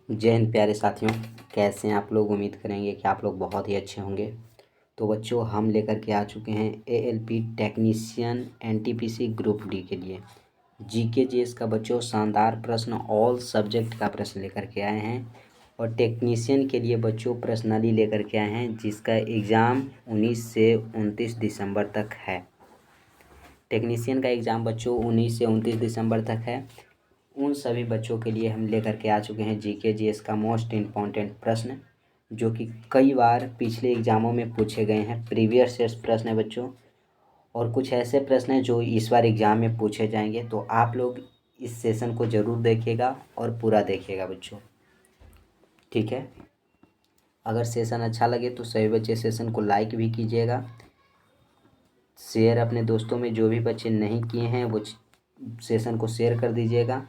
जय हिंद प्यारे साथियों, कैसे हैं आप लोग। उम्मीद करेंगे कि आप लोग बहुत ही अच्छे होंगे। तो बच्चों, हम लेकर के आ चुके हैं ALP technician NTPC group D के लिए जीके जीएस का बच्चों शानदार प्रश्न, ऑल सब्जेक्ट का प्रश्न लेकर के आए हैं। और टेक्नीशियन के लिए बच्चों प्रश्नावली लेकर के आए हैं, जिसका एग्ज़ाम 19 से 29 दिसंबर तक है। टेक्नीशियन का एग्ज़ाम बच्चों 19 से 29 दिसंबर तक है। उन सभी बच्चों के लिए हम लेकर के आ चुके हैं जीके जीएस का मोस्ट इम्पॉर्टेंट प्रश्न, जो कि कई बार पिछले एग्ज़ामों में पूछे गए हैं। प्रीवियस ईयर्स प्रश्न है बच्चों, और कुछ ऐसे प्रश्न हैं जो इस बार एग्ज़ाम में पूछे जाएंगे। तो आप लोग इस सेशन को ज़रूर देखिएगा और पूरा देखिएगा बच्चों, ठीक है। अगर सेशन अच्छा लगे तो सभी बच्चे सेशन को लाइक भी कीजिएगा, शेयर अपने दोस्तों में जो भी बच्चे नहीं किए हैं वो सेशन को शेयर कर दीजिएगा।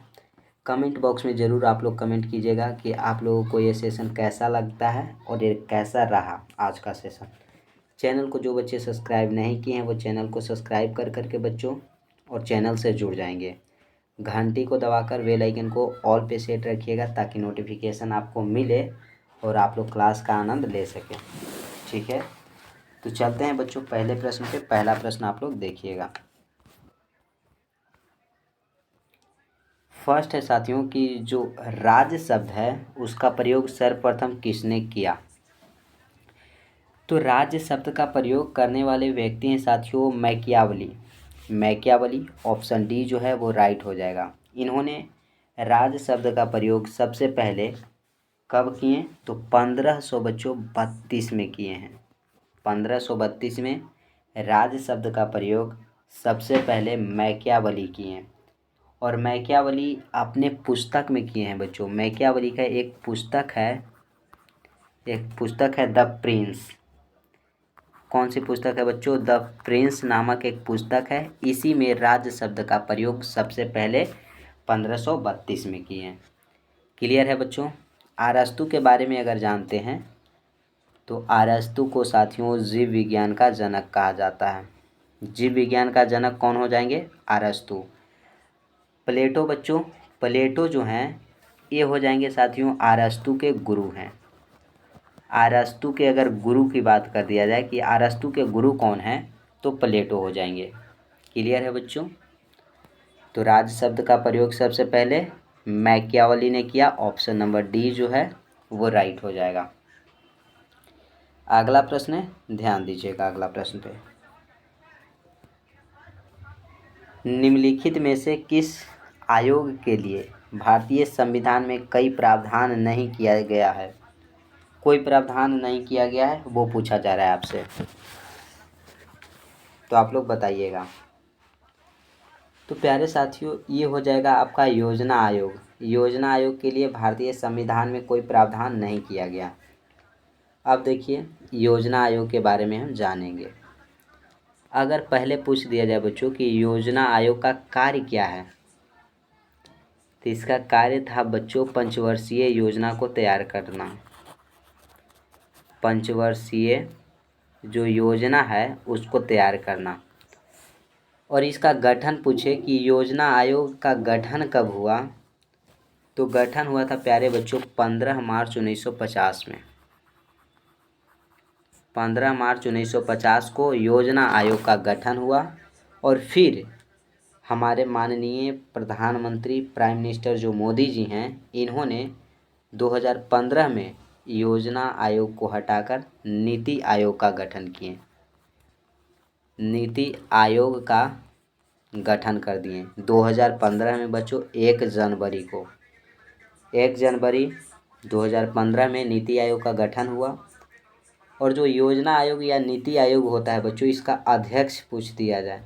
कमेंट बॉक्स में ज़रूर आप लोग कमेंट कीजिएगा कि आप लोगों को ये सेशन कैसा लगता है और ये कैसा रहा आज का सेशन। चैनल को जो बच्चे सब्सक्राइब नहीं किए हैं वो चैनल को सब्सक्राइब कर करके बच्चों और चैनल से जुड़ जाएंगे। घंटी को दबाकर बेल आइकन को ऑल पे सेट रखिएगा, ताकि नोटिफिकेशन आपको मिले और आप लोग क्लास का आनंद ले सकें, ठीक है। तो चलते हैं बच्चों पहले प्रश्न पे। पहला प्रश्न आप लोग देखिएगा। फर्स्ट है साथियों कि जो राज्य शब्द है उसका प्रयोग सर्वप्रथम किसने किया। तो राज्य शब्द का प्रयोग करने वाले व्यक्ति हैं साथियों मैकियावली। ऑप्शन डी जो है वो राइट हो जाएगा। इन्होंने राज्य शब्द का प्रयोग सबसे पहले कब किए, तो 1532 में किए हैं। 1532 में राज्य शब्द का प्रयोग सबसे पहले मैकियावली किए हैं। और मैकियावली अपने पुस्तक में किए हैं बच्चों। मैकियावली का एक पुस्तक है द प्रिंस। कौन सी पुस्तक है बच्चों? द प्रिंस नामक एक पुस्तक है। इसी में राज्य शब्द का प्रयोग सबसे पहले 1532 में किए हैं। क्लियर है बच्चों। अरस्तु के बारे में अगर जानते हैं तो अरस्तु को साथियों जीव विज्ञान का जनक कहा जाता है। जीव विज्ञान का जनक कौन हो जाएंगे? अरस्तु। प्लेटो बच्चों, प्लेटो जो हैं ये हो जाएंगे साथियों अरस्तु के गुरु हैं। अरस्तु के अगर गुरु की बात कर दिया जाए कि अरस्तु के गुरु कौन हैं, तो प्लेटो हो जाएंगे। क्लियर है बच्चों। तो राज्य शब्द का प्रयोग सबसे पहले मैकियावली ने किया। ऑप्शन नंबर डी जो है वो राइट हो जाएगा। अगला प्रश्न है, ध्यान दीजिएगा अगला प्रश्न पे। निम्नलिखित में से किस आयोग के लिए भारतीय संविधान में कई प्रावधान नहीं किया गया है? कोई प्रावधान नहीं किया गया है वो पूछा जा रहा है आपसे, तो आप लोग बताइएगा। तो प्यारे साथियों ये हो जाएगा आपका योजना आयोग। योजना आयोग के लिए भारतीय संविधान में कोई प्रावधान नहीं किया गया। अब देखिए योजना आयोग के बारे में हम जानेंगे। अगर पहले पूछ दिया जाए बच्चों कि योजना आयोग का कार्य क्या है, तो इसका कार्य था बच्चों पंचवर्षीय योजना को तैयार करना। पंचवर्षीय जो योजना है उसको तैयार करना। और इसका गठन पूछे कि योजना आयोग का गठन कब हुआ, तो गठन हुआ था प्यारे बच्चों 15 मार्च 1950 में। 15 मार्च 1950 को योजना आयोग का गठन हुआ। और फिर हमारे माननीय प्रधानमंत्री प्राइम मिनिस्टर जो मोदी जी हैं, इन्होंने 2015 में योजना आयोग को हटाकर नीति आयोग का गठन किए। नीति आयोग का गठन कर दिए 2015 में बच्चों। 1 जनवरी 2015 में नीति आयोग का गठन हुआ। और जो योजना आयोग या नीति आयोग होता है बच्चों, इसका अध्यक्ष पूछ दिया जाए,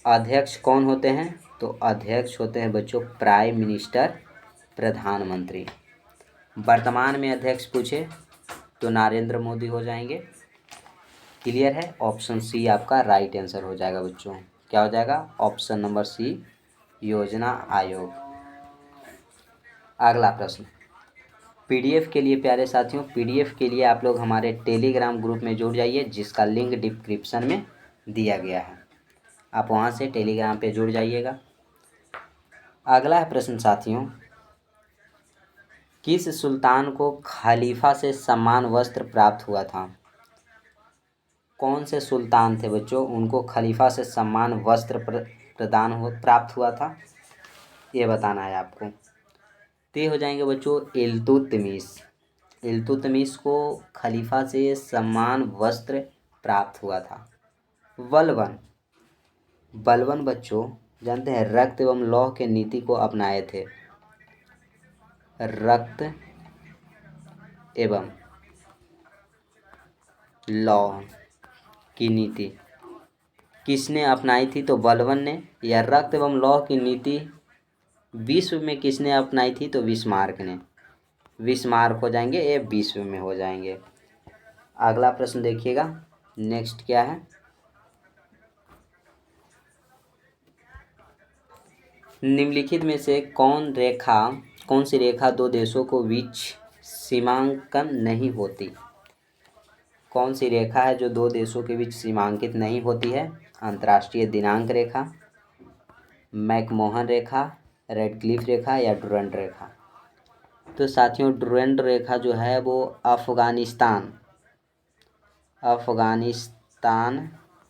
अध्यक्ष कौन होते हैं, तो अध्यक्ष होते हैं बच्चों प्राइम मिनिस्टर, प्रधानमंत्री। वर्तमान में अध्यक्ष पूछे तो नरेंद्र मोदी हो जाएंगे। क्लियर है। ऑप्शन सी आपका राइट आंसर हो जाएगा बच्चों। क्या हो जाएगा? ऑप्शन नंबर सी, योजना आयोग। अगला प्रश्न पीडीएफ के लिए प्यारे साथियों, पीडीएफ के लिए आप लोग हमारे टेलीग्राम ग्रुप में जुड़ जाइए, जिसका लिंक डिस्क्रिप्शन में दिया गया है। आप वहां से टेलीग्राम पे जुड़ जाइएगा। अगला है प्रश्न साथियों, किस सुल्तान को खलीफा से सम्मान वस्त्र प्राप्त हुआ था? कौन से सुल्तान थे बच्चों, उनको खलीफा से सम्मान वस्त्र प्राप्त हुआ था, ये बताना है आपको। तो ये हो जाएंगे बच्चों इल्तुतमिश। इल्तुतमिश को खलीफा से सम्मान वस्त्र प्राप्त हुआ था। बलबन, बलबन बच्चों जानते हैं रक्त एवं लौह के नीति को अपनाए थे। रक्त एवं लौह की नीति किसने अपनाई थी? तो बलबन ने। या रक्त एवं लौह की नीति विश्व में किसने अपनाई थी? तो बिस्मार्क ने। बिस्मार्क हो जाएंगे, ये विश्व में हो जाएंगे। अगला प्रश्न देखिएगा, नेक्स्ट क्या है। निम्नलिखित में से कौन सी रेखा दो देशों को बीच सीमांकन नहीं होती? कौन सी रेखा है जो दो देशों के बीच सीमांकित नहीं होती है? अंतर्राष्ट्रीय दिनांक रेखा, मैकमोहन रेखा, रेडक्लिफ रेखा या डुरंड रेखा? तो साथियों डुरंड रेखा जो है वो अफ़गानिस्तान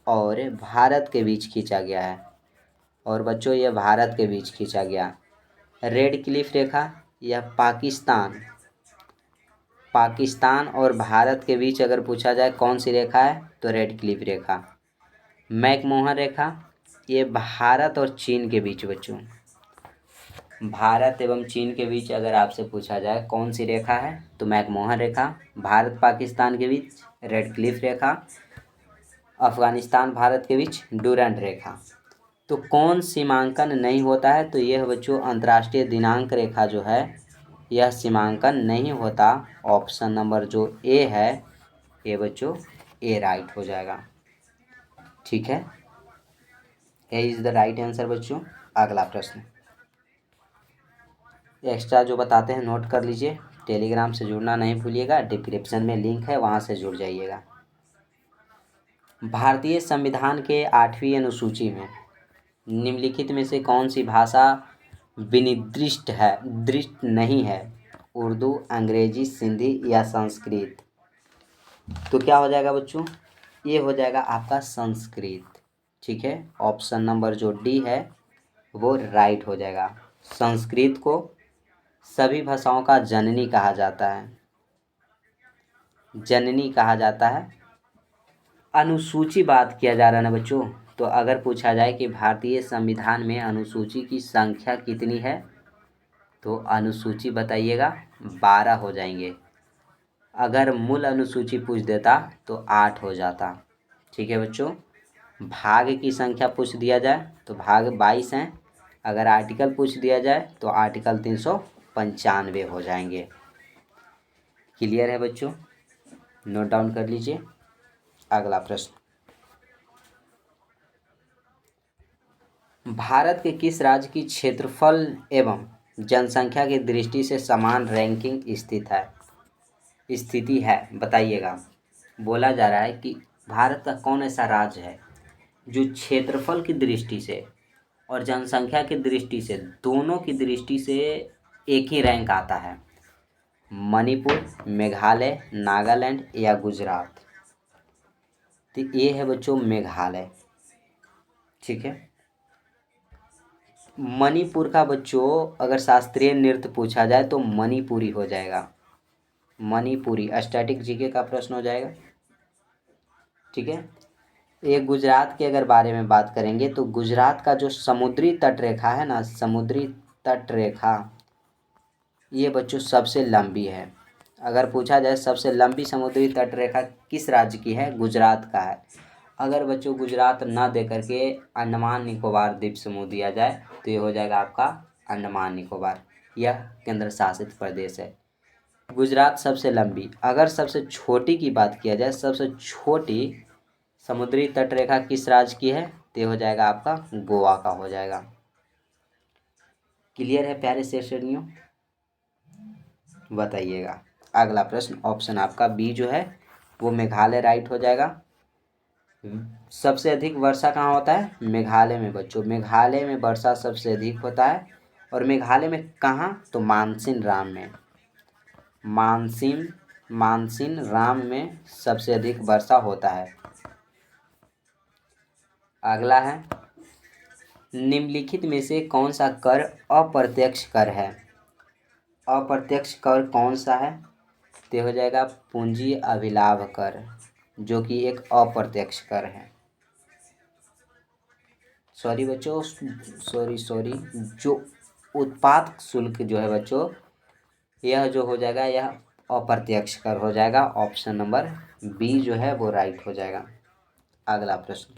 और भारत के बीच खींचा गया है। और बच्चों ये भारत के बीच खींचा गया। रेड क्लिफ रेखा यह पाकिस्तान और भारत के बीच अगर पूछा जाए कौन सी रेखा है तो रेड क्लिफ रेखा। मैकमोहन रेखा ये भारत और चीन के बीच बच्चों, भारत एवं चीन के बीच अगर आपसे पूछा जाए कौन सी रेखा है तो मैकमोहन रेखा। भारत पाकिस्तान के बीच रेड क्लिफ रेखा, अफ़गानिस्तान भारत के बीच डुरंड रेखा। तो कौन सीमांकन नहीं होता है? तो यह बच्चों अंतर्राष्ट्रीय दिनांक रेखा जो है यह सीमांकन नहीं होता। ऑप्शन नंबर जो ए है ये बच्चों ए राइट हो जाएगा। ठीक है, A is the right answer बच्चों। अगला प्रश्न एक्स्ट्रा जो बताते हैं नोट कर लीजिए। टेलीग्राम से जुड़ना नहीं भूलिएगा, डिस्क्रिप्शन में लिंक है वहाँ से जुड़ जाइएगा। भारतीय संविधान के 8वीं अनुसूची में निम्नलिखित में से कौन सी भाषा दृष्ट नहीं है? उर्दू, अंग्रेजी, सिंधी या संस्कृत? तो क्या हो जाएगा बच्चों? ये हो जाएगा आपका संस्कृत। ठीक है, ऑप्शन नंबर जो डी है वो राइट हो जाएगा। संस्कृत को सभी भाषाओं का जननी कहा जाता है। जननी कहा जाता है। अनुसूची बात किया जा रहा है ना बच्चों, तो अगर पूछा जाए कि भारतीय संविधान में अनुसूची की संख्या कितनी है तो अनुसूची बताइएगा 12 हो जाएंगे। अगर मूल अनुसूची पूछ देता तो 8 हो जाता। ठीक है बच्चों, भाग की संख्या पूछ दिया जाए तो भाग 22 हैं। अगर आर्टिकल पूछ दिया जाए तो आर्टिकल 395 हो जाएंगे। क्लियर है बच्चों, नोट डाउन कर लीजिए। अगला प्रश्न, भारत के किस राज्य की क्षेत्रफल एवं जनसंख्या की दृष्टि से समान रैंकिंग स्थिति है बताइएगा। बोला जा रहा है कि भारत का कौन ऐसा राज्य है जो क्षेत्रफल की दृष्टि से और जनसंख्या की दृष्टि से, दोनों की दृष्टि से एक ही रैंक आता है? मणिपुर, मेघालय, नागालैंड या गुजरात? तो ये है बच्चों मेघालय। ठीक है, मणिपुर का बच्चों अगर शास्त्रीय नृत्य पूछा जाए तो मणिपुरी हो जाएगा। मणिपुरी स्टैटिक जीके का प्रश्न हो जाएगा। ठीक है, ये गुजरात के अगर बारे में बात करेंगे तो गुजरात का जो समुद्री तट रेखा है ना, समुद्री तट रेखा ये बच्चों सबसे लंबी है। अगर पूछा जाए सबसे लंबी समुद्री तट रेखा किस राज्य की है, गुजरात का है। अगर बच्चों गुजरात ना दे करके अंडमान निकोबार द्वीप समूह दिया जाए तो ये हो जाएगा आपका अंडमान निकोबार, यह केंद्र शासित प्रदेश है। गुजरात सबसे लंबी। अगर सबसे छोटी की बात किया जाए, सबसे छोटी समुद्री तट रेखा किस राज्य की है तो ये हो जाएगा आपका गोवा का हो जाएगा। क्लियर है प्यारे से श्रेणियों, बताइएगा। अगला प्रश्न ऑप्शन आपका बी जो है वो मेघालय राइट हो जाएगा। सबसे अधिक वर्षा कहाँ होता है? मेघालय में बच्चों। मेघालय में वर्षा सबसे अधिक होता है। और मेघालय में कहाँ? तो मानसिन राम में। मानसिन राम में सबसे अधिक वर्षा होता है। अगला है, निम्नलिखित में से कौन सा कर अप्रत्यक्ष कर है? अप्रत्यक्ष कर कौन सा है? तो हो जाएगा पूंजी अभिलाभ कर, जो कि एक अप्रत्यक्ष कर है। सॉरी बच्चों, सॉरी, जो उत्पाद शुल्क जो है बच्चों, यह जो हो जाएगा यह अप्रत्यक्ष कर हो जाएगा। ऑप्शन नंबर बी जो है वो राइट हो जाएगा। अगला प्रश्न,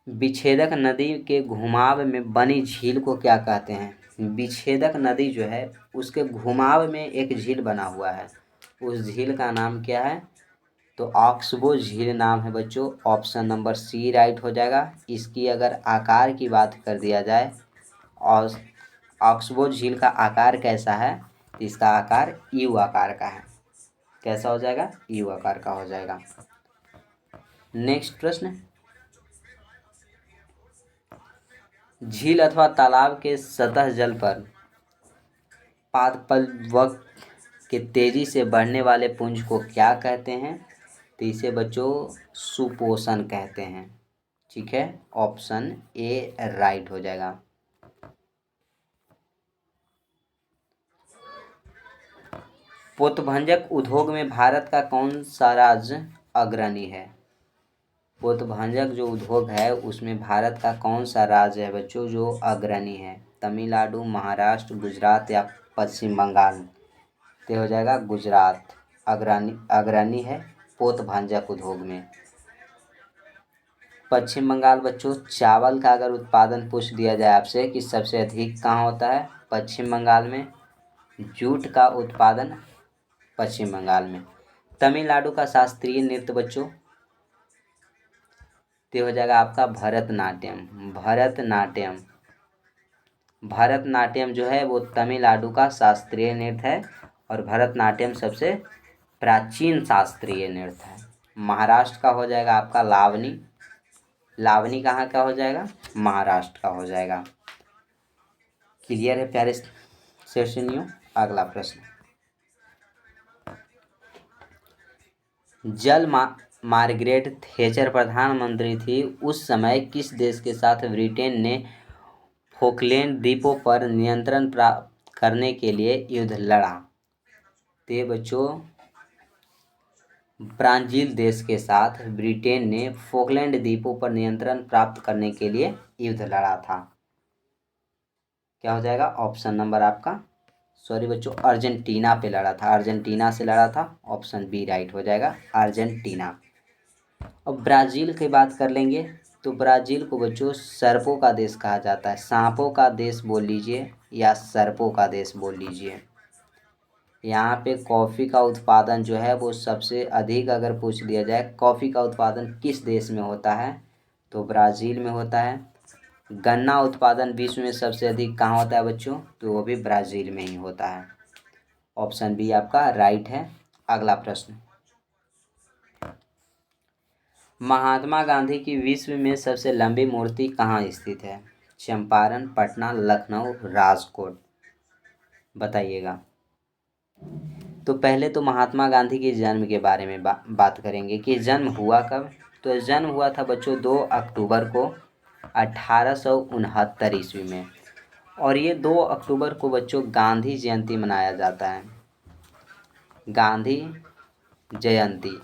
विच्छेदक नदी के घुमाव में बनी झील को क्या कहते हैं? विच्छेदक नदी जो है उसके घुमाव में एक झील बना हुआ है, उस झील का नाम क्या है? तो ऑक्सबो झील नाम है बच्चों। ऑप्शन नंबर सी राइट हो जाएगा। इसकी अगर आकार की बात कर दिया जाए और ऑक्सबो झील का आकार कैसा है, तो इसका आकार यू आकार का है। कैसा हो जाएगा? यू आकार का हो जाएगा। नेक्स्ट प्रश्न, झील अथवा तालाब के सतह जल पर पादपल्वक के तेजी से बढ़ने वाले पुंज को क्या कहते हैं? तो इसे बच्चों सुपोषण कहते हैं। ठीक है, ऑप्शन ए राइट हो जाएगा। पोतभंजक उद्योग में भारत का कौन सा राज्य अग्रणी है? पोतभंजक जो उद्योग है उसमें भारत का कौन सा राज्य है बच्चों जो अग्रणी है? तमिलनाडु, महाराष्ट्र, गुजरात या पश्चिम बंगाल? तो हो जाएगा गुजरात अग्रणी है पोतभंजक उद्योग में। पश्चिम बंगाल बच्चों, चावल का अगर उत्पादन पूछ दिया जाए आपसे कि सबसे अधिक कहाँ होता है? पश्चिम बंगाल में। जूट का उत्पादन पश्चिम बंगाल में। तमिलनाडु का शास्त्रीय नृत्य बच्चों, तो हो जाएगा आपका भरतनाट्यम। भरतनाट्यम जो है वो तमिलनाडु का शास्त्रीय नृत्य है और भरतनाट्यम सबसे प्राचीन शास्त्रीय नृत्य है। महाराष्ट्र का हो जाएगा आपका लावनी। लावनी कहाँ का हो जाएगा? महाराष्ट्र का हो जाएगा। क्लियर है प्यारे सेशनियों? अगला प्रश्न, मार्गरेट थैचर प्रधानमंत्री थी उस समय किस देश के साथ ब्रिटेन ने फोकलैंड द्वीपों पर नियंत्रण प्राप्त करने के लिए युद्ध लड़ा? तो बच्चों ब्राज़ील देश के साथ ब्रिटेन ने फोकलैंड द्वीपों पर नियंत्रण प्राप्त करने के लिए युद्ध लड़ा था। क्या हो जाएगा? ऑप्शन नंबर आपका, सॉरी बच्चों, अर्जेंटीना पे लड़ा था, अर्जेंटीना से लड़ा था। ऑप्शन बी राइट हो जाएगा, अर्जेंटीना। अब ब्राज़ील की बात कर लेंगे तो ब्राज़ील को बच्चों सर्पों का देश कहा जाता है। सांपों का देश बोल लीजिए या सर्पों का देश बोल लीजिए। यहाँ पे कॉफ़ी का उत्पादन जो है वो सबसे अधिक अगर पूछ दिया जाए कॉफ़ी का उत्पादन किस देश में होता है, तो ब्राज़ील में होता है। गन्ना उत्पादन विश्व में सबसे अधिक कहाँ होता है बच्चों? तो वो भी ब्राज़ील में ही होता है। ऑप्शन बी आपका राइट है। अगला प्रश्न, महात्मा गांधी की विश्व में सबसे लंबी मूर्ति कहाँ स्थित है? चंपारण, पटना, लखनऊ, राजकोट? बताइएगा। तो पहले तो महात्मा गांधी के जन्म के बारे में बात करेंगे कि जन्म हुआ कब। तो जन्म हुआ था बच्चों 2 अक्टूबर को 1869 ईस्वी में। और ये 2 अक्टूबर को बच्चों गांधी जयंती मनाया जाता है, गांधी जयंती।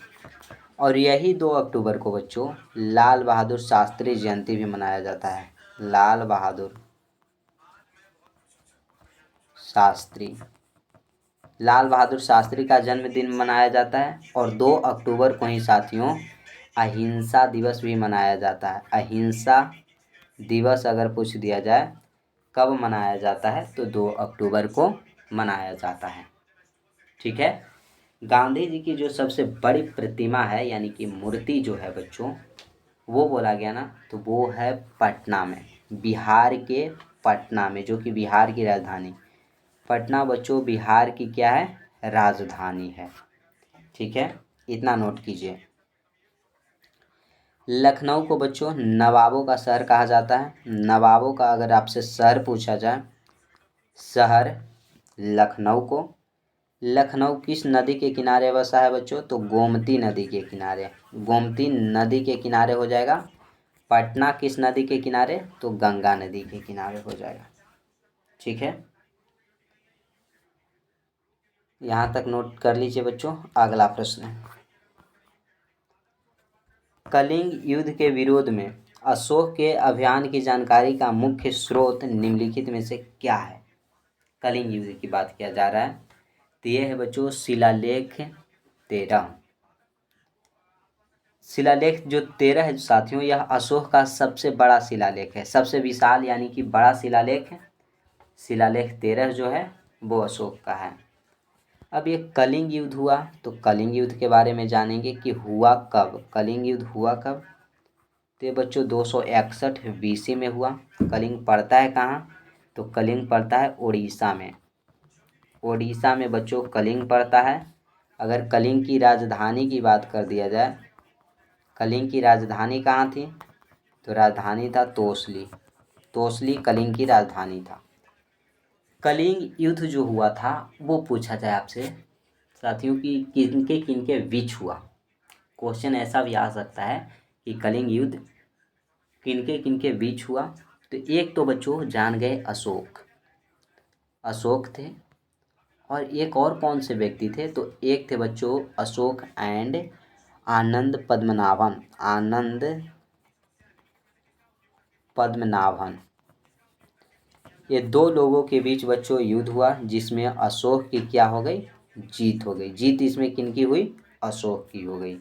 और यही 2 अक्टूबर को बच्चों लाल बहादुर शास्त्री जयंती भी मनाया जाता है। लाल बहादुर शास्त्री का जन्मदिन मनाया जाता है। और 2 अक्टूबर को ही साथियों अहिंसा दिवस भी मनाया जाता है। अहिंसा दिवस अगर पूछ दिया जाए कब मनाया जाता है, तो 2 अक्टूबर को मनाया जाता है। ठीक है, गांधी जी की जो सबसे बड़ी प्रतिमा है यानी कि मूर्ति जो है बच्चों वो बोला गया ना, तो वो है पटना में, बिहार के पटना में, जो कि बिहार की राजधानी। पटना बच्चों बिहार की क्या है? राजधानी है। ठीक है, इतना नोट कीजिए। लखनऊ को बच्चों नवाबों का शहर कहा जाता है। नवाबों का अगर आपसे शहर पूछा जाए, शहर लखनऊ को। लखनऊ किस नदी के किनारे बसा है बच्चों? तो गोमती नदी के किनारे, गोमती नदी के किनारे हो जाएगा। पटना किस नदी के किनारे? तो गंगा नदी के किनारे हो जाएगा। ठीक है, यहाँ तक नोट कर लीजिए बच्चों। अगला प्रश्न, कलिंग युद्ध के विरोध में अशोक के अभियान की जानकारी का मुख्य स्रोत निम्नलिखित में से क्या है? कलिंग युद्ध की बात किया जा रहा है, तो ये है बच्चों शिलालेख 13। शिलालेख जो 13 है साथियों, यह अशोक का सबसे बड़ा शिलालेख है, सबसे विशाल यानी कि बड़ा शिलालेख है। शिलालेख 13 जो है वो अशोक का है। अब ये कलिंग युद्ध हुआ, तो कलिंग युद्ध के बारे में जानेंगे कि हुआ कब, कलिंग युद्ध हुआ कब। तो ये बच्चों 261 BC में हुआ। कलिंग पड़ता है कहाँ? तो कलिंग पड़ता है उड़ीसा में। उड़ीसा में बच्चों कलिंग पड़ता है। अगर कलिंग की राजधानी की बात कर दिया जाए, कलिंग की राजधानी कहाँ थी? तो राजधानी था तोसली। तोसली कलिंग की राजधानी था। कलिंग युद्ध जो हुआ था वो पूछा जाए आपसे साथियों कि किनके किनके बीच हुआ। क्वेश्चन ऐसा भी आ सकता है कि कलिंग युद्ध किनके किनके बीच हुआ। तो एक तो बच्चों जान गए अशोक, अशोक थे। और एक और कौन से व्यक्ति थे? तो एक थे बच्चों अशोक एंड आनंद पद्मनाभन, आनंद पद्मनाभन। ये दो लोगों के बीच बच्चों युद्ध हुआ, जिसमें अशोक की क्या हो गई? जीत हो गई। जीत इसमें किनकी हुई? अशोक की हो गई।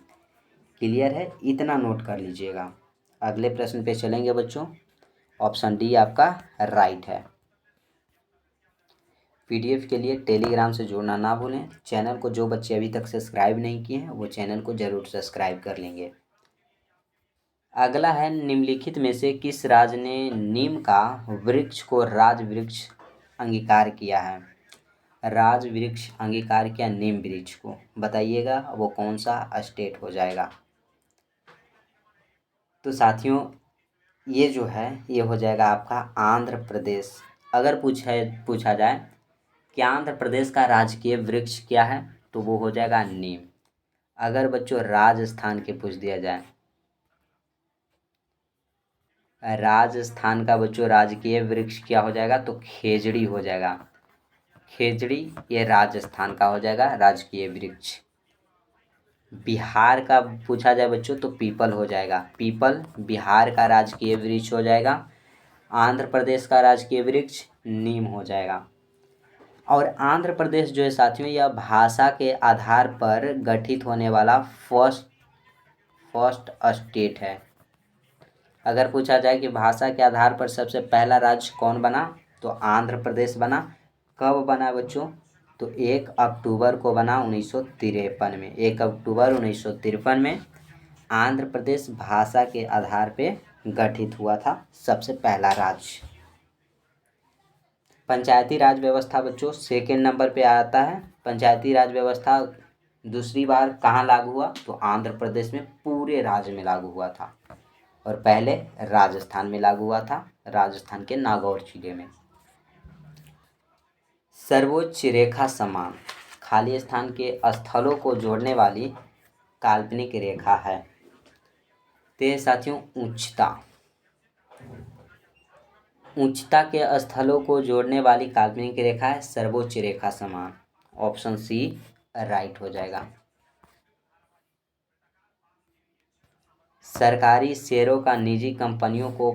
क्लियर है, इतना नोट कर लीजिएगा। अगले प्रश्न पे चलेंगे बच्चों। ऑप्शन डी आपका राइट है। PDF के लिए टेलीग्राम से जुड़ना ना भूलें। चैनल को जो बच्चे अभी तक सब्सक्राइब नहीं किए हैं वो चैनल को ज़रूर सब्सक्राइब कर लेंगे। अगला है, निम्नलिखित में से किस राज्य ने नीम का वृक्ष को राज वृक्ष अंगीकार किया है? राज वृक्ष अंगीकार किया नीम वृक्ष को, बताइएगा वो कौन सा स्टेट हो जाएगा? तो साथियों ये जो है ये हो जाएगा आपका आंध्र प्रदेश। अगर पूछा जाए कि आंध्र प्रदेश का राजकीय वृक्ष क्या है, तो वो हो जाएगा नीम। अगर बच्चों राजस्थान के पूछ दिया जाए, राजस्थान का बच्चों राजकीय वृक्ष क्या हो जाएगा? तो खेजड़ी हो जाएगा। खेजड़ी ये राजस्थान का हो जाएगा राजकीय वृक्ष। बिहार का पूछा जाए बच्चों तो पीपल हो जाएगा। पीपल बिहार का राजकीय वृक्ष हो जाएगा। आंध्र प्रदेश का राजकीय वृक्ष नीम हो जाएगा। और आंध्र प्रदेश जो है साथियों, यह भाषा के आधार पर गठित होने वाला फर्स्ट स्टेट है। अगर पूछा जाए कि भाषा के आधार पर सबसे पहला राज्य कौन बना, तो आंध्र प्रदेश बना। कब बना बच्चों? तो 1 अक्टूबर को बना 1953 में। 1 अक्टूबर 1953 में आंध्र प्रदेश भाषा के आधार पे गठित हुआ था, सबसे पहला राज्य। पंचायती राज व्यवस्था बच्चों सेकेंड नंबर पे आता है। पंचायती राज व्यवस्था दूसरी बार कहाँ लागू हुआ? तो आंध्र प्रदेश में पूरे राज्य में लागू हुआ था। और पहले राजस्थान में लागू हुआ था, राजस्थान के नागौर जिले में। सर्वोच्च रेखा समान खाली स्थान के स्थलों को जोड़ने वाली काल्पनिक रेखा है। तो साथियों उच्चता के स्थलों को जोड़ने वाली काल्पनिक रेखा है सर्वोच्च रेखा समान। ऑप्शन सी राइट हो जाएगा। सरकारी शेयरों का निजी कंपनियों को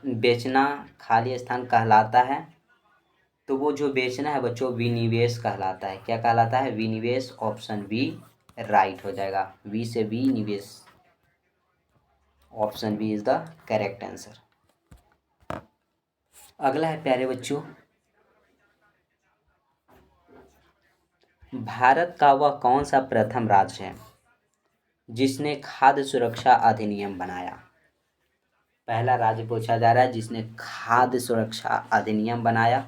बेचना खाली स्थान कहलाता है। तो वो जो बेचना है बच्चों विनिवेश कहलाता है। क्या कहलाता है? विनिवेश। ऑप्शन बी राइट हो जाएगा। वी से बी निवेश। Option B is the correct answer. अगला है प्यारे बच्चों, भारत का वह कौन सा प्रथम राज्य है जिसने खाद्य सुरक्षा अधिनियम बनाया? पहला राज्य पूछा जा रहा है जिसने खाद्य सुरक्षा अधिनियम बनाया।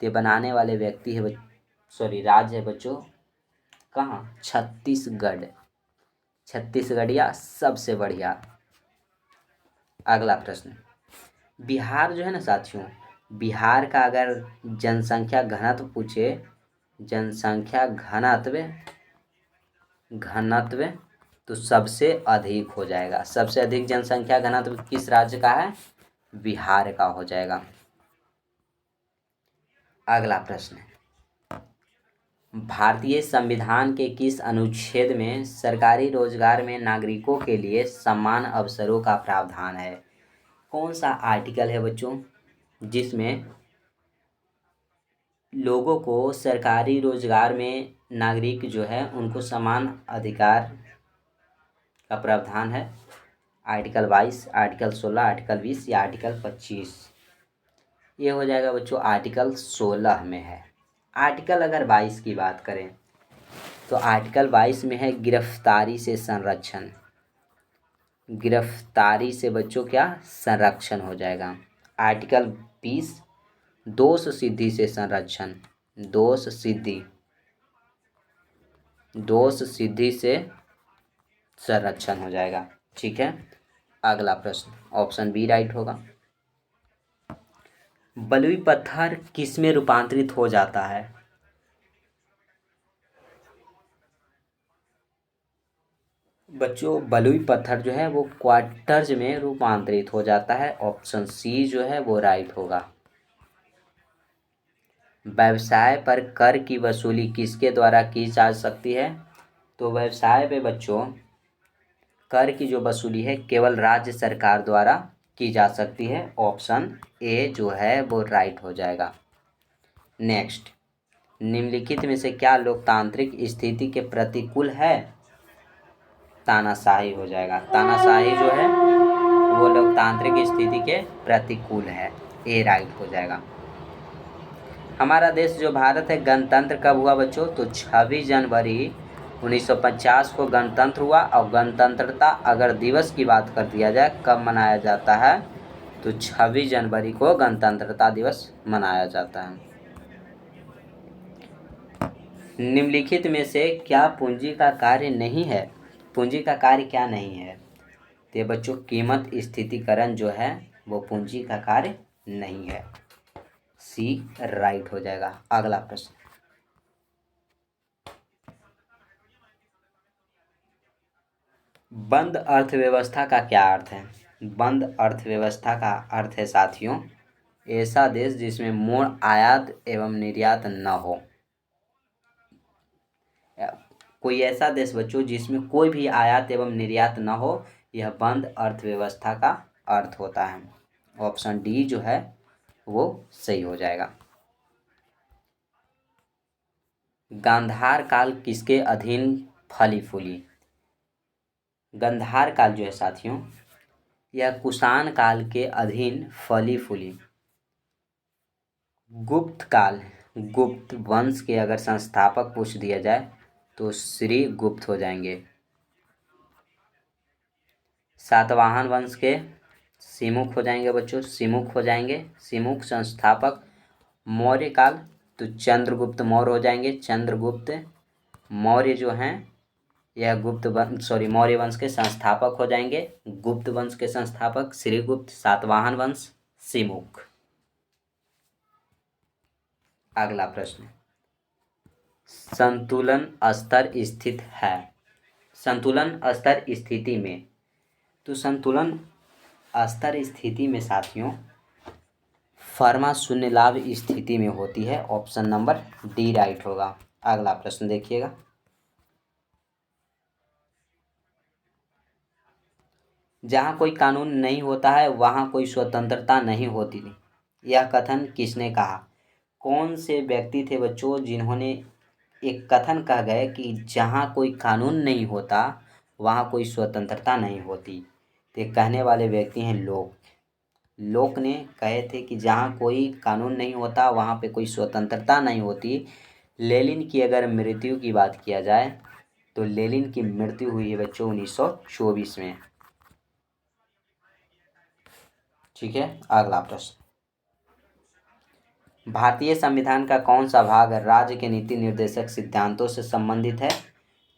तो बनाने वाले व्यक्ति है राज्य है बच्चों कहाँ? छत्तीसगढ़। छत्तीसगढ़िया सबसे बढ़िया। अगला प्रश्न, बिहार जो है ना साथियों, बिहार का अगर जनसंख्या घनत्व पूछे, जनसंख्या घनत्व घनत्व तो सबसे अधिक हो जाएगा। सबसे अधिक जनसंख्या घनत्व किस राज्य का है? बिहार का हो जाएगा। अगला प्रश्न, भारतीय संविधान के किस अनुच्छेद में सरकारी रोजगार में नागरिकों के लिए समान अवसरों का प्रावधान है? कौन सा आर्टिकल है बच्चों जिसमें लोगों को सरकारी रोजगार में नागरिक जो है उनको समान अधिकार का प्रावधान है? आर्टिकल 22, आर्टिकल 16, आर्टिकल 20 या आर्टिकल 25? ये हो जाएगा बच्चों आर्टिकल 16 में है। आर्टिकल अगर 22 की बात करें तो आर्टिकल 22 में है गिरफ्तारी से संरक्षण। गिरफ्तारी से बच्चों क्या? संरक्षण हो जाएगा। आर्टिकल 20 दोष सिद्धि से संरक्षण। दोष सिद्धि से संरक्षण हो जाएगा। ठीक है। अगला प्रश्न ऑप्शन बी राइट होगा। बलुई पत्थर किस में रूपांतरित हो जाता है? बच्चों बलुई पत्थर जो है वो क्वार्टज में रूपांतरित हो जाता है। ऑप्शन सी जो है वो राइट होगा। व्यवसाय पर कर की वसूली किसके द्वारा की जा सकती है? तो व्यवसाय पे बच्चों कर की जो वसूली है केवल राज्य सरकार द्वारा की जा सकती है। ऑप्शन ए जो है वो राइट हो जाएगा। नेक्स्ट, निम्नलिखित में से क्या लोकतांत्रिक स्थिति के प्रतिकूल है? तानाशाही हो जाएगा। तानाशाही जो है वो लोकतांत्रिक स्थिति के प्रतिकूल है। ए राइट हो जाएगा। हमारा देश जो भारत है गणतंत्र कब हुआ बच्चों? तो 26 जनवरी 1950 को गणतंत्र हुआ। और गणतंत्रता अगर दिवस की बात कर दिया जाए कब मनाया जाता है तो 26 जनवरी को गणतंत्रता दिवस मनाया जाता है। निम्नलिखित में से क्या पूंजी का कार्य नहीं है? पूंजी का कार्य क्या नहीं है? तो बच्चों कीमत स्थितीकरण जो है वो पूंजी का कार्य नहीं है। सी राइट हो जाएगा। अगला प्रश्न, बंद अर्थव्यवस्था का क्या अर्थ है? बंद अर्थव्यवस्था का अर्थ है साथियों ऐसा देश जिसमें मूल आयात एवं निर्यात न हो। कोई ऐसा देश बच्चों जिसमें कोई भी आयात एवं निर्यात न हो, यह बंद अर्थव्यवस्था का अर्थ होता है। ऑप्शन डी जो है वो सही हो जाएगा। गांधार काल किसके अधीन फली फूली? गांधार काल जो है साथियों यह कुषाण काल के अधीन फली फूली। गुप्त काल, गुप्त वंश के अगर संस्थापक पूछ दिया जाए तो श्री गुप्त हो जाएंगे। सातवाहन वंश के सिमुख हो जाएंगे बच्चों, सिमुख हो जाएंगे। सिमुख संस्थापक मौर्य काल तो चंद्रगुप्त मौर्य हो जाएंगे। चंद्रगुप्त मौर्य जो हैं यह मौर्य वंश के संस्थापक हो जाएंगे। गुप्त वंश के संस्थापक श्रीगुप्त। सातवाहन वंश सिमुख। अगला प्रश्न, संतुलन स्तर स्थित है। संतुलन स्तर स्थिति में, तो संतुलन स्तर स्थिति में साथियों फर्मा शून्य लाभ स्थिति में होती है। ऑप्शन नंबर डी राइट होगा। अगला प्रश्न देखिएगा, जहाँ कोई कानून नहीं होता है वहाँ कोई स्वतंत्रता नहीं होती। यह कथन किसने कहा? कौन से व्यक्ति थे बच्चों जिन्होंने एक कथन कह गए कि जहाँ कोई कानून नहीं होता वहाँ कोई स्वतंत्रता नहीं होती? तो कहने वाले व्यक्ति हैं लोक। लोक ने कहे थे कि जहाँ कोई कानून नहीं होता वहाँ पे कोई स्वतंत्रता नहीं होती। लेनिन की अगर मृत्यु की बात किया जाए तो लेनिन की मृत्यु हुई है बच्चों 1924 में। ठीक है। अगला प्रश्न, भारतीय संविधान का कौन सा भाग राज्य के नीति निर्देशक सिद्धांतों से संबंधित है?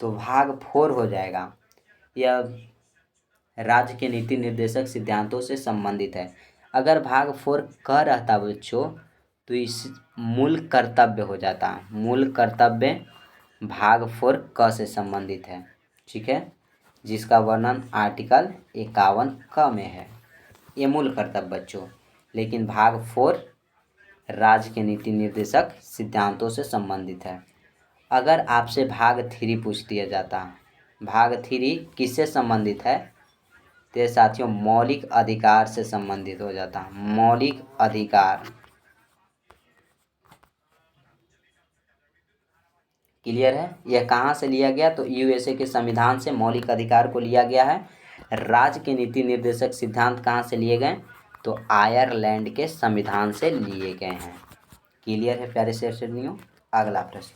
तो भाग 4 हो जाएगा। यह राज्य के नीति निर्देशक सिद्धांतों से संबंधित है। अगर भाग 4 क रहता बच्चों तो इस मूल कर्तव्य हो जाता। मूल कर्तव्य भाग 4 क से संबंधित है, ठीक है, जिसका वर्णन आर्टिकल 51 क में है। ये मूल कर्तव्य बच्चों। लेकिन भाग 4 राज्य के नीति निर्देशक सिद्धांतों से संबंधित है। अगर आपसे भाग 3 पूछ दिया जाता, भाग 3 किससे संबंधित है, तो साथियों मौलिक अधिकार से संबंधित हो जाता। मौलिक अधिकार, क्लियर है। यह कहाँ से लिया गया, तो यूएसए के संविधान से मौलिक अधिकार को लिया गया है। राज्य के नीति निर्देशक सिद्धांत कहाँ से लिए गए, तो आयरलैंड के संविधान से लिए गए हैं। क्लियर है प्यारे श्रेणियों। अगला प्रश्न,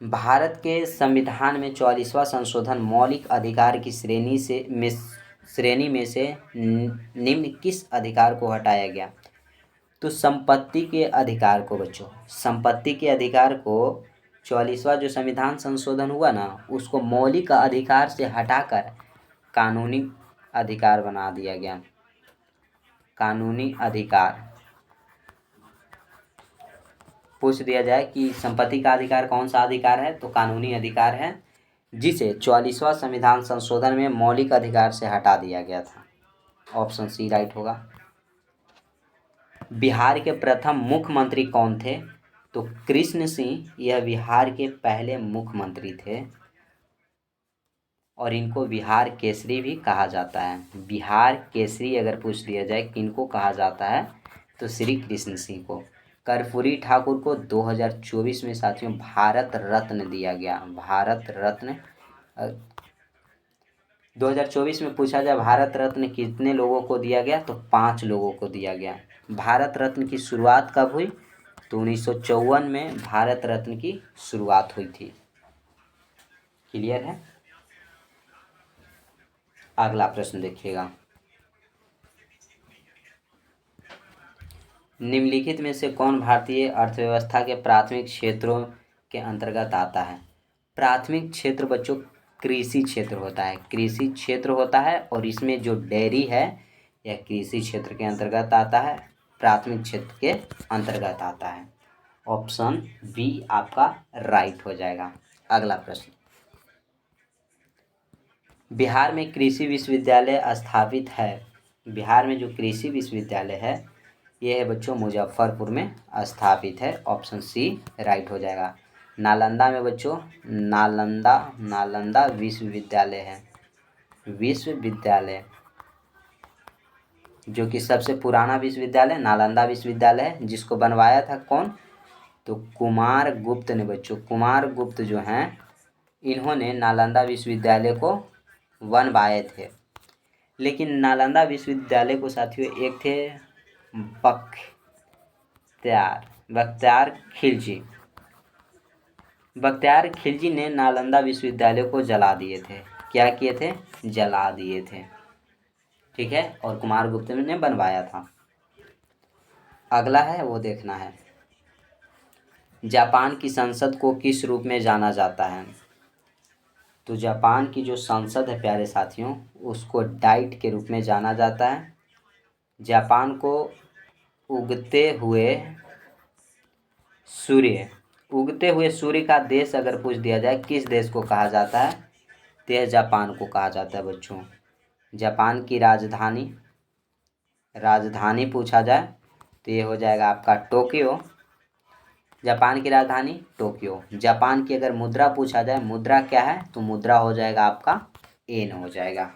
भारत के संविधान में 44वां संशोधन मौलिक अधिकार की श्रेणी में से निम्न किस अधिकार को हटाया गया, तो संपत्ति के अधिकार को बच्चों। संपत्ति के अधिकार को 44वां जो संविधान संशोधन हुआ ना, उसको मौलिक अधिकार से हटाकर कानूनी अधिकार बना दिया गया। कानूनी अधिकार पूछ दिया जाए कि संपत्ति का अधिकार कौन सा अधिकार है, तो कानूनी अधिकार है, जिसे 44वां संविधान संशोधन में मौलिक अधिकार से हटा दिया गया था। ऑप्शन सी राइट होगा। बिहार के प्रथम मुख्यमंत्री कौन थे, तो कृष्ण सिंह यह बिहार के पहले मुख्यमंत्री थे और इनको बिहार केसरी भी कहा जाता है। बिहार केसरी अगर पूछ दिया जाए किनको कहा जाता है, तो श्री कृष्ण सिंह को। कर्पूरी ठाकुर को 2024 में साथियों भारत रत्न दिया गया। भारत रत्न 2024 में पूछा जाए भारत रत्न कितने लोगों को दिया गया, तो 5 लोगों को दिया गया। भारत रत्न की शुरुआत कब हुई, तो 1954 में भारत रत्न की शुरुआत हुई थी। क्लियर है। अगला प्रश्न देखिएगा, निम्नलिखित में से कौन भारतीय अर्थव्यवस्था के प्राथमिक क्षेत्रों के अंतर्गत आता है। प्राथमिक क्षेत्र बच्चों कृषि क्षेत्र होता है। कृषि क्षेत्र होता है और इसमें जो डेयरी है यह कृषि क्षेत्र के अंतर्गत आता है, प्राथमिक क्षेत्र के अंतर्गत आता है। ऑप्शन बी आपका राइट हो जाएगा। अगला प्रश्न, बिहार में कृषि विश्वविद्यालय स्थापित है। बिहार में जो कृषि विश्वविद्यालय है यह है बच्चों मुजफ्फरपुर में स्थापित है। ऑप्शन सी राइट हो जाएगा। नालंदा में बच्चों नालंदा विश्वविद्यालय है। विश्वविद्यालय जो कि सबसे पुराना विश्वविद्यालय नालंदा विश्वविद्यालय है, जिसको बनवाया था कौन, तो कुमार गुप्त ने बच्चों। कुमार गुप्त जो हैं इन्होंने नालंदा विश्वविद्यालय को बनवाए थे। लेकिन नालंदा विश्वविद्यालय को साथियों एक थे बख्तियार खिलजी। बख्तियार खिलजी ने नालंदा विश्वविद्यालय को जला दिए थे। क्या किए थे, जला दिए थे, ठीक है, और कुमार गुप्त ने बनवाया था। अगला है वो देखना है, जापान की संसद को किस रूप में जाना जाता है। तो जापान की जो संसद है प्यारे साथियों उसको डाइट के रूप में जाना जाता है। जापान को उगते हुए सूर्य का देश अगर पूछ दिया जाए किस देश को कहा जाता है, तो यह जापान को कहा जाता है बच्चों। जापान की राजधानी पूछा जाए तो ये हो जाएगा आपका टोक्यो। जापान की राजधानी टोक्यो। जापान की अगर मुद्रा पूछा जाए, मुद्रा क्या है, तो मुद्रा हो जाएगा आपका येन हो जाएगा।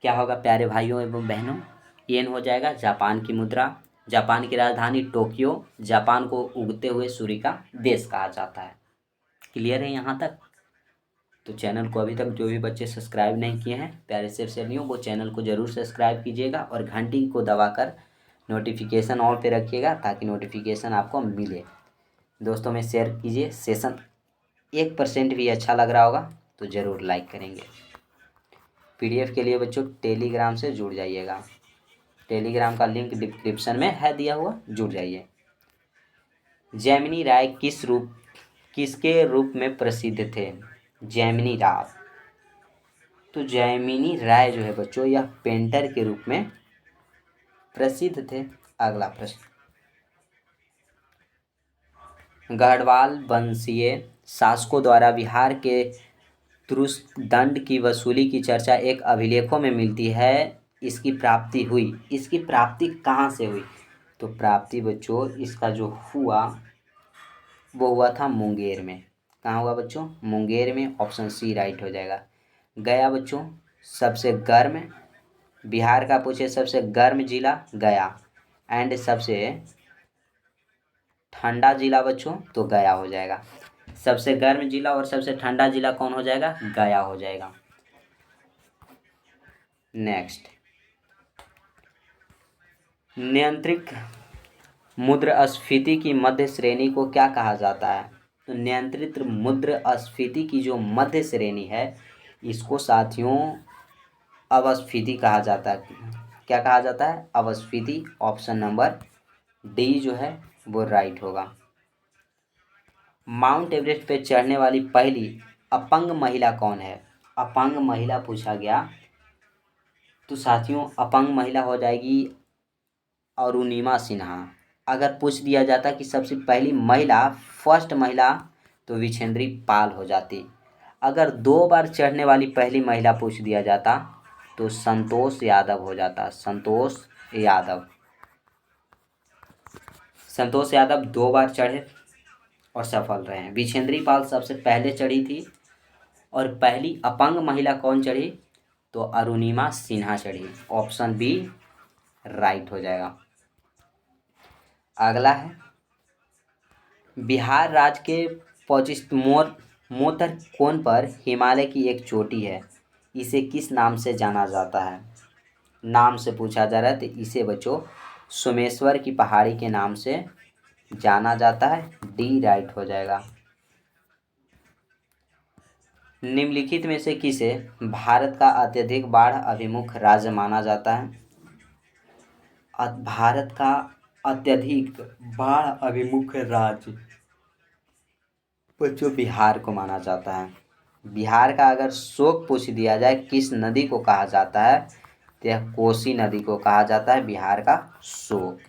क्या होगा प्यारे भाइयों एवं बहनों, येन हो जाएगा जापान की मुद्रा। जापान की राजधानी टोक्यो। जापान को उगते हुए सूर्य का देश कहा जाता है। क्लियर है यहाँ तक। तो चैनल को अभी तक जो भी बच्चे सब्सक्राइब नहीं किए हैं प्यारे से श्रेणियों वो चैनल को ज़रूर सब्सक्राइब कीजिएगा और घंटी को दबाकर नोटिफिकेशन ऑन पे रखिएगा ताकि नोटिफिकेशन आपको मिले। दोस्तों में शेयर कीजिए। सेशन 1% भी अच्छा लग रहा होगा तो ज़रूर लाइक करेंगे। पीडीएफ के लिए बच्चों टेलीग्राम से जुड़ जाइएगा। टेलीग्राम का लिंक डिस्क्रिप्शन में है दिया हुआ, जुड़ जाइए। जैमिनी राय किसके रूप में प्रसिद्ध थे। जैमिनी राय तो जैमिनी राय जो है बच्चों यह पेंटर के रूप में प्रसिद्ध थे। अगला प्रश्न, गढ़वाल वंशीय शासकों द्वारा बिहार के तुरुस्क दंड की वसूली की चर्चा एक अभिलेखों में मिलती है। इसकी प्राप्ति हुई, इसकी प्राप्ति कहाँ से हुई? तो प्राप्ति बच्चों इसका जो हुआ वो हुआ था मुंगेर में। कहाँ हुआ बच्चों? मुंगेर में। ऑप्शन सी राइट हो जाएगा। गया बच्चों सबसे गर्म, बिहार का पूछे सबसे गर्म जिला गया, एंड सबसे ठंडा जिला बच्चों तो गया हो जाएगा। सबसे गर्म जिला और सबसे ठंडा जिला कौन हो जाएगा? गया हो जाएगा। नेक्स्ट, नियंत्रित मुद्रास्फीति की मध्य श्रेणी को क्या कहा जाता है? तो नियंत्रित मुद्रास्फीति की जो मध्य श्रेणी है इसको साथियों अपस्फीति कहा जाता है। क्या कहा जाता है? अपस्फीति। ऑप्शन नंबर डी जो है वो राइट होगा। माउंट एवरेस्ट पे चढ़ने वाली पहली अपंग महिला कौन है? अपंग महिला पूछा गया तो साथियों अपंग महिला हो जाएगी अरुणिमा सिन्हा। अगर पूछ दिया जाता कि सबसे पहली महिला, फर्स्ट महिला, तो विछेंद्री पाल हो जाती। अगर 2 बार चढ़ने वाली पहली महिला पूछ दिया जाता तो संतोष यादव हो जाता। संतोष यादव। संतोष यादव 2 बार चढ़े और सफल रहे हैं। विछेंद्री पाल सबसे पहले चढ़ी थी। और पहली अपंग महिला कौन चढ़ी? तो अरुणिमा सिन्हा चढ़ी। ऑप्शन बी राइट हो जाएगा। अगला है, बिहार राज्य के मोतर कोन पर हिमालय की एक चोटी है, इसे किस नाम से जाना जाता है? नाम से पूछा जा रहा है तो इसे बच्चों सोमेश्वर की पहाड़ी के नाम से जाना जाता है। डी राइट हो जाएगा। निम्नलिखित में से किसे भारत का अत्यधिक बाढ़ अभिमुख राज्य माना जाता है? भारत का अत्यधिक बाढ़ अभिमुख राज्य बच्चों बिहार को माना जाता है। बिहार का अगर शोक पूछ दिया जाए किस नदी को कहा जाता है तो यह कोसी नदी को कहा जाता है बिहार का शोक।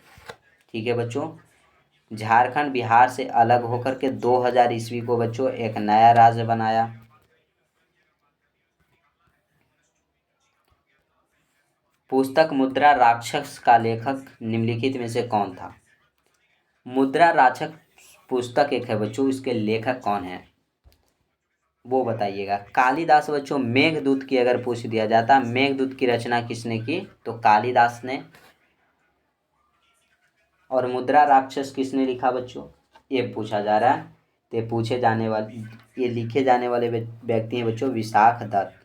ठीक है बच्चों। झारखंड बिहार से अलग होकर के 2000 ईस्वी को बच्चों एक नया राज्य बनाया। पुस्तक मुद्रा राक्षस का लेखक निम्नलिखित में से कौन था? मुद्रा राक्षस पुस्तक एक है बच्चों, इसके लेखक कौन है वो बताइएगा। कालिदास बच्चों। मेघदूत की अगर पूछ दिया जाता मेघदूत की रचना किसने की तो कालिदास ने। और मुद्रा राक्षस किसने लिखा बच्चों ये पूछा जा रहा है। तो ये लिखे जाने वाले व्यक्ति हैं बच्चों विशाख दत्त।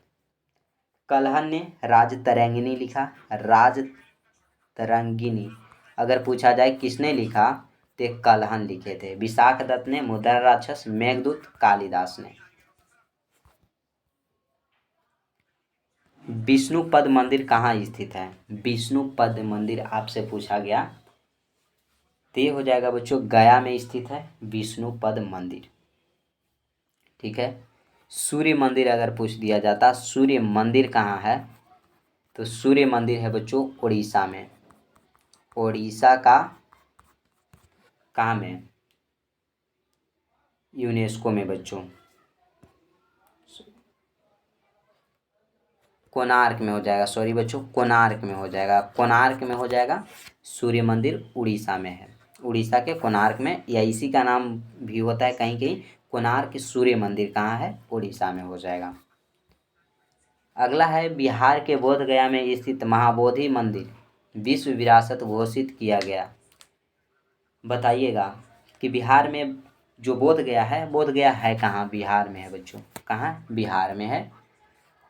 कलहन ने राजतरंगिणी लिखा। राजतरंगिणी अगर पूछा जाए किसने लिखा तो कलहन लिखे थे। विशाख दत्त ने, मुद्रा राक्षस, मेघदूत, कालिदास ने। विष्णुपद मंदिर कहाँ स्थित है? विष्णुपद मंदिर आपसे पूछा गया तो ये हो जाएगा बच्चों गया में स्थित है विष्णुपद मंदिर। ठीक है। सूर्य मंदिर अगर पूछ दिया जाता सूर्य मंदिर कहाँ है तो सूर्य मंदिर है बच्चों उड़ीसा में। उड़ीसा का कहाँ में? यूनेस्को में बच्चों। कोणार्क में हो जाएगा। सॉरी बच्चों कोणार्क में हो जाएगा। कोणार्क में हो जाएगा। सूर्य मंदिर उड़ीसा में है। उड़ीसा के कोणार्क में, या इसी का नाम भी होता है कहीं कहीं कोणार्क सूर्य मंदिर कहाँ है? उड़ीसा में हो जाएगा। अगला है, बिहार के बोध गया में स्थित महाबोधि मंदिर विश्व विरासत घोषित किया गया। बताइएगा कि बिहार में जो बोध गया है कहाँ? बिहार में है बच्चों। कहाँ? बिहार में है।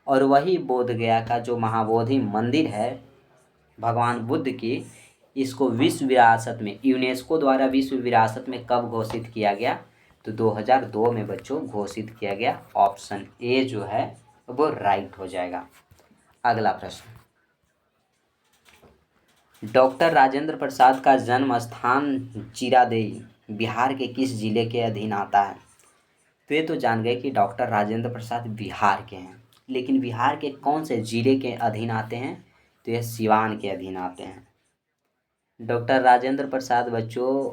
और वही बोध गया का जो महाबोधि मंदिर है भगवान बुद्ध की, इसको विश्व विरासत में, यूनेस्को द्वारा विश्व विरासत में कब घोषित किया गया तो 2002 में बच्चों घोषित किया गया। ऑप्शन ए जो है वो राइट हो जाएगा। अगला प्रश्न, डॉक्टर राजेंद्र प्रसाद का जन्म स्थान जीरादेई बिहार के किस जिले के अधीन आता है? तो ये तो जान गए कि डॉक्टर राजेंद्र प्रसाद बिहार के हैं। लेकिन बिहार के कौन से जिले के अधीन आते हैं? तो यह सिवान के अधीन आते हैं। डॉक्टर राजेंद्र प्रसाद बच्चों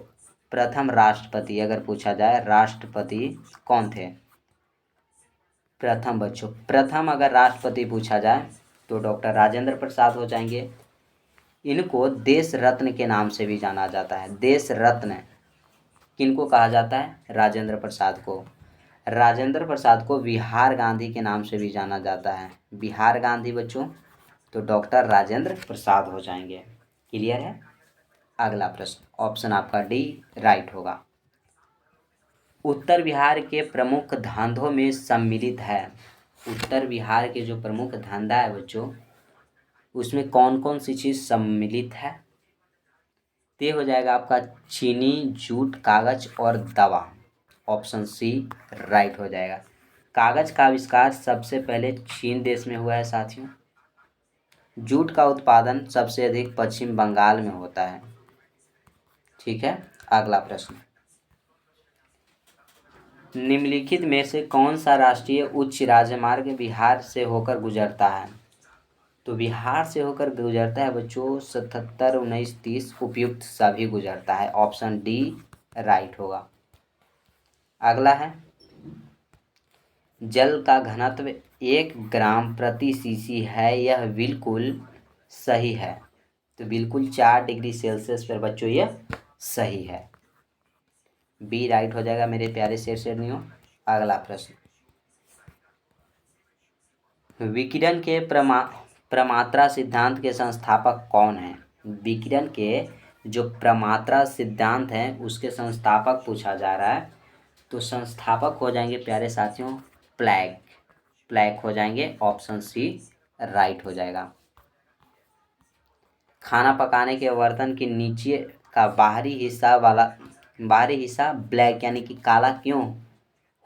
प्रथम राष्ट्रपति अगर पूछा जाए, राष्ट्रपति कौन थे? प्रथम बच्चों, प्रथम अगर राष्ट्रपति पूछा जाए तो डॉक्टर राजेंद्र प्रसाद हो जाएंगे। इनको देश रत्न के नाम से भी जाना जाता है। देश रत्न किनको कहा जाता है? राजेंद्र प्रसाद को। राजेंद्र प्रसाद को बिहार गांधी के नाम से भी जाना जाता है। बिहार गांधी बच्चों, तो डॉक्टर राजेंद्र प्रसाद हो जाएंगे। क्लियर है? अगला प्रश्न, ऑप्शन आपका डी राइट होगा। उत्तर बिहार के प्रमुख धंधों में सम्मिलित है। उत्तर बिहार के जो प्रमुख धंधा है बच्चों, उसमें कौन कौन सी चीज़ सम्मिलित है? तो ये हो जाएगा आपका चीनी, जूट, कागज और दवा। ऑप्शन सी राइट हो जाएगा। कागज का आविष्कार सबसे पहले चीन देश में हुआ है साथियों। जूट का उत्पादन सबसे अधिक पश्चिम बंगाल में होता है। ठीक है, अगला प्रश्न, निम्नलिखित में से कौन सा राष्ट्रीय उच्च राजमार्ग बिहार से होकर गुजरता है? तो बिहार से होकर गुजरता है बच्चों 77, 19, 30 उपयुक्त सभी गुजरता है। ऑप्शन डी राइट होगा। अगला है, जल का घनत्व 1 ग्राम प्रति सीसी है, यह बिल्कुल सही है। तो बिल्कुल 4 डिग्री सेल्सियस पर बच्चों यह सही है। बी राइट हो जाएगा मेरे प्यारे शेरनियों। अगला प्रश्न, विकिरण के प्रमात्रा सिद्धांत के संस्थापक कौन हैं? विकिरण के जो प्रमात्रा सिद्धांत है उसके संस्थापक पूछा जा रहा है, तो संस्थापक हो जाएंगे प्यारे साथियों प्लैंक। प्लैंक हो जाएंगे। ऑप्शन सी राइट हो जाएगा। खाना पकाने के बर्तन के नीचे का बाहरी हिस्सा ब्लैक यानी कि काला क्यों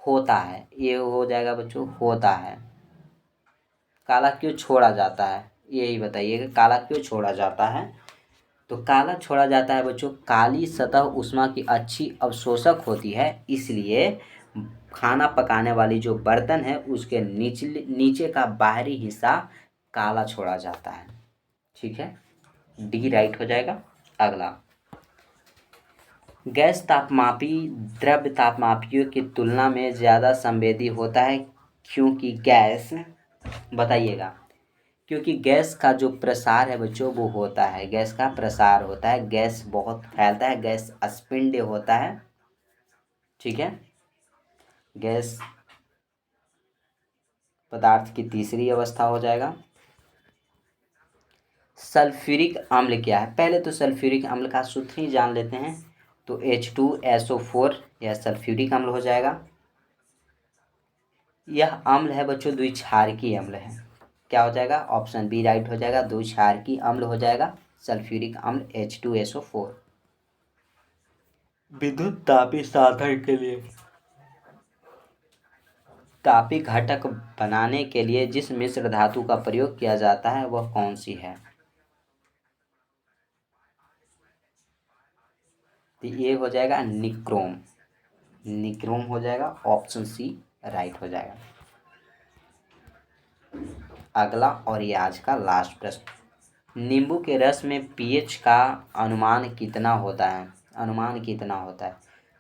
होता है? ये हो जाएगा बच्चों होता है। काला क्यों छोड़ा जाता है, यही बताइएगा, काला क्यों छोड़ा जाता है? तो काला छोड़ा जाता है बच्चों, काली सतह ऊष्मा की अच्छी अवशोषक होती है, इसलिए खाना पकाने वाली जो बर्तन है उसके नीचे का बाहरी हिस्सा काला छोड़ा जाता है। ठीक है, डी राइट हो जाएगा। अगला, गैस तापमापी द्रव्य तापमापियों की तुलना में ज़्यादा संवेदी होता है, क्योंकि गैस, बताइएगा, क्योंकि गैस का जो प्रसार है बच्चों वो होता है, गैस का प्रसार होता है, गैस बहुत फैलता है, गैस अस्पिंड होता है। ठीक है, गैस पदार्थ की तीसरी अवस्था हो जाएगा। सल्फ्यूरिक अम्ल क्या है? पहले तो सल्फ्यूरिक अम्ल का सूत्र ही जान लेते हैं। तो H2SO4 यह सल्फ्यूरिक अम्ल हो जाएगा। यह अम्ल है बच्चों द्विक्षारकीय अम्ल है। क्या हो जाएगा? ऑप्शन बी राइट हो जाएगा, द्विक्षारकीय अम्ल हो जाएगा सल्फ्यूरिक अम्ल H2SO4। विद्युत तापी साधन के लिए तापी घटक बनाने के लिए जिस मिश्र धातु का प्रयोग किया जाता है वह कौन सी है? तो ये हो जाएगा निक्रोम। निक्रोम हो जाएगा। ऑप्शन सी राइट हो जाएगा। अगला और ये आज का लास्ट प्रश्न, नींबू के रस में पीएच का अनुमान कितना होता है? अनुमान कितना होता है?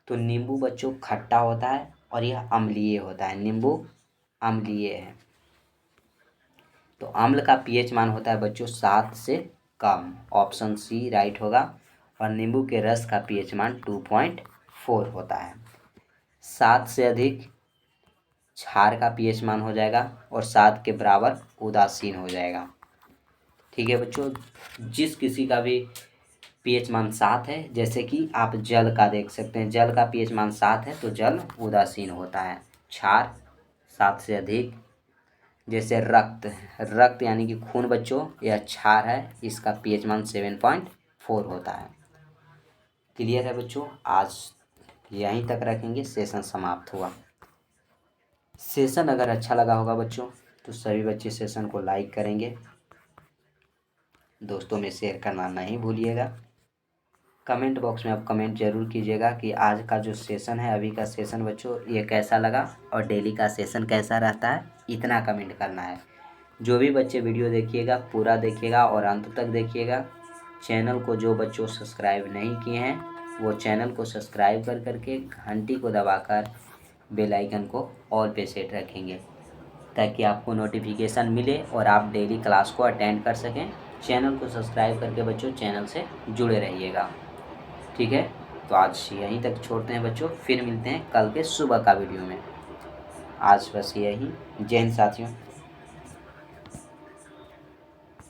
तो नींबू बच्चों खट्टा होता है और यह अम्लीय होता है। नींबू अम्लीय है, तो अम्ल का पीएच मान होता है बच्चों 7 से कम। ऑप्शन सी राइट होगा। और नींबू के रस का पीएच मान 2.4 होता है। 7 से अधिक क्षार का पीएच मान हो जाएगा और 7 के बराबर उदासीन हो जाएगा। ठीक है बच्चों, जिस किसी का भी पीएच मान 7 है, जैसे कि आप जल का देख सकते हैं, जल का पीएच मान 7 है तो जल उदासीन होता है। क्षार 7 से अधिक, जैसे रक्त यानी कि खून बच्चों यह क्षार है, इसका पीएच मान 7.4 होता है। क्लियर है बच्चों? आज यहीं तक रखेंगे, सेशन समाप्त हुआ। सेशन अगर अच्छा लगा होगा बच्चों तो सभी बच्चे सेशन को लाइक करेंगे, दोस्तों में शेयर करना नहीं भूलिएगा। कमेंट बॉक्स में आप कमेंट जरूर कीजिएगा कि आज का जो सेशन है, अभी का सेशन बच्चों ये कैसा लगा और डेली का सेशन कैसा रहता है। इतना कमेंट करना है। जो भी बच्चे वीडियो देखिएगा पूरा देखिएगा और अंत तक देखिएगा। चैनल को जो बच्चों सब्सक्राइब नहीं किए हैं वो चैनल को सब्सक्राइब कर करके घंटी को दबाकर बेल आइकन को ऑल पे सेट रखेंगे, ताकि आपको नोटिफिकेशन मिले और आप डेली क्लास को अटेंड कर सकें। चैनल को सब्सक्राइब करके बच्चों चैनल से जुड़े रहिएगा। ठीक है, तो आज यहीं तक छोड़ते हैं बच्चों, फिर मिलते हैं कल के सुबह का वीडियो में। आज बस यही। जय हिंद साथियों।